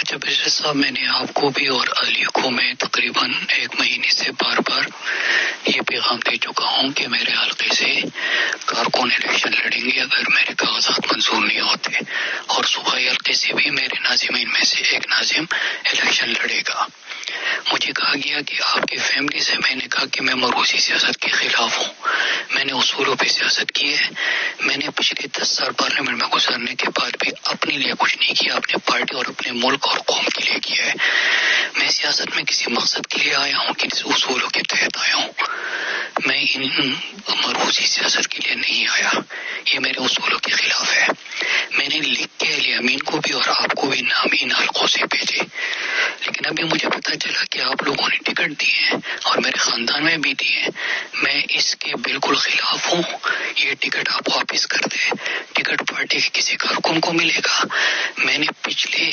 اچھا بشیر صاحب، میں نے آپ کو بھی اور علی کو میں تقریباً 1 مہینے سے بار بار یہ پیغام دے چکا ہوں کہ میرے حلقے سے کارکن الیکشن لڑیں گے اگر میرے کاغذات منظور نہیں ہوتے، اور صوبائی حلقے سے بھی میرے ناظمین میں سے ایک ناظم الیکشن لڑے گا۔ مجھے کہا گیا کہ آپ کی فیملی سے، میں نے کہا کہ میں مروزی سیاست کے خلاف ہوں، میں نے اصولوں پہ سیاست کی ہے۔ میں نے پچھلے 10 سال پارلیمنٹ میں گزارنے کے بعد بھی اپنے لیے کچھ نہیں کیا، اپنے پارٹی اور اپنے ملک اور قوم کے لیے کیا ہے۔ میں سیاست میں کسی مقصد کے لیے آیا ہوں، کسی اصولوں کے تحت آیا ہوں، میں ان مروزی سیاست کے لیے نہیں آیا، یہ میرے اصولوں کے خلاف ہے۔ میں نے لکھ کے علی امین کو بھی اور آپ کو بھی نام ان حلقوں سے بھیجے، لیکن ابھی مجھے پتا چلا کہ آپ لوگوں نے ٹکٹ دیے ہیں اور میرے خاندان میں بھی دیے ہیں۔ میں اس کے بالکل خلاف ہوں، یہ ٹکٹ آپ واپس کر دیں۔ ٹکٹ پارٹی کے کسی کارکن کو ملے گا۔ میں نے پچھلے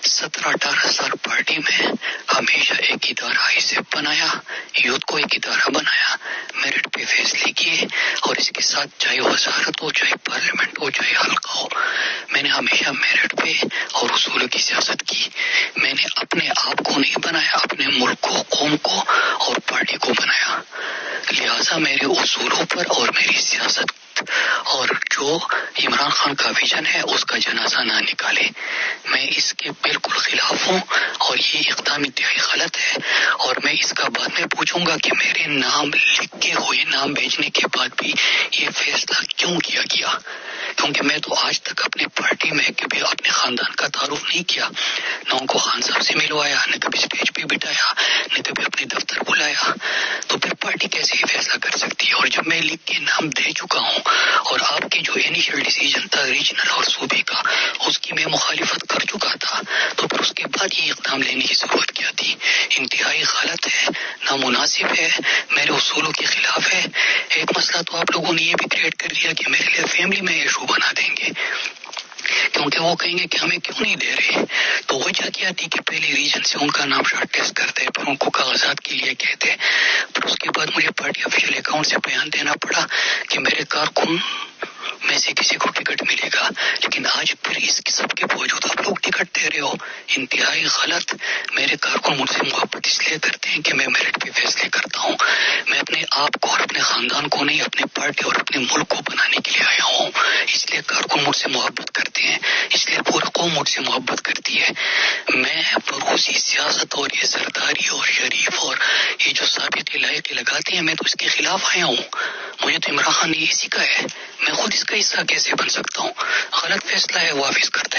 17-18 سال پارٹی میں ہمیشہ ایک ادارہ اسے بنایا، یوتھ کو ایک ادارہ بنایا، میرٹ پہ فیصلے کیے، اور اس کے ساتھ چاہے وزارت ہو، چاہے پارلیمنٹ ہو، چاہے حلقہ ہو، میں نے ہمیشہ میرٹ پہ اور اصولوں کی سیاست کی۔ میں نے اپنے آپ کو نہیں بنایا، اپنے ملک کو، قوم کو اور پارٹی کو بنایا۔ لہٰذا میرے اصولوں پر اور میری سیاست اور جو عمران خان کا ویژن ہے اس کا جنازہ نہ نکالے۔ میں اس کے بالکل خلاف ہوں اور یہ اقدام انتہائی غلط ہے، اور میں اس کا بعد میں پوچھوں گا کہ میرے نام لکھ کے ہوئے نام بھیجنے کے بعد بھی یہ فیصلہ کیوں کیا گیا، کیونکہ میں تو آج تک اپنی پارٹی میں کبھی اپنے خاندان کا تعارف نہیں کیا، نہ ان کو خان صاحب سے ملوایا، نہ کبھی اسٹیج پہ بٹھایا، نہ کبھی اپنے دفتر بلایا، تو پھر پارٹی کیسے یہ فیصلہ کر سکتی ہے؟ اور جب میں لکھ کے نام دے چکا ہوں اور آپ کی جو انیشیل ڈیسیجن تھا ریجنل اور صوبے کا، اس کی میں مخالفت کر چکا تھا، تو پھر اس کے بعد یہ اقدام لینے کی ضرورت کیا تھی؟ انتہائی غلط ہے، نامناسب ہے، میرے اصولوں کے خلاف ہے۔ ایک مسئلہ تو آپ لوگوں نے یہ بھی کریٹ کر دیا کہ میرے لیے فیملی میں ایشو بنا دیں گے، کیونکہ وہ کہیں گے کہ ہمیں کیوں نہیں دے رہے۔ تو وجہ کیا تھی کہ پہلے ریجن سے ان کا نام شارٹ ٹیسٹ کرتے، پھر ان کو کاغذات کے لیے کہتے، پھر اس کے بعد مجھے پارٹی آفیشیل اکاؤنٹ سے بیان دینا پڑا کہ میرے کارکن میں سے کسی کو ٹکٹ ملے گا، لیکن آج پھر اس سب کے باوجود آپ لوگ ٹکٹ دے رہے ہو، انتہائی غلط۔ میرے کارکن مجھ سے محبت اس لیے کرتے ہیں کہ میں میرٹ پہ فیصلے کرتا ہوں، میں اپنے آپ کو اور اپنے خاندان کو نہیں، اپنے پارٹی اور اپنے ملک کو بنانے کے لیے آیا ہوں، اس لیے کارکن مجھ سے محبت کرتے ہیں، اس لیے پورا قوم مجھ سے محبت کرتی ہے۔ میں بروسی سیاست اور یہ سرداری اور شریف اور یہ جو ثابت لائق لگاتے ہیں، میں تو اس کے خلاف آیا ہوں۔ مجھے تو عمران خان نے یہ سکھایا ہے، میں خود اس کا حصہ کیسے بن سکتا ہوں؟ غلط فیصلہ ہے، واپس کرتے ہیں۔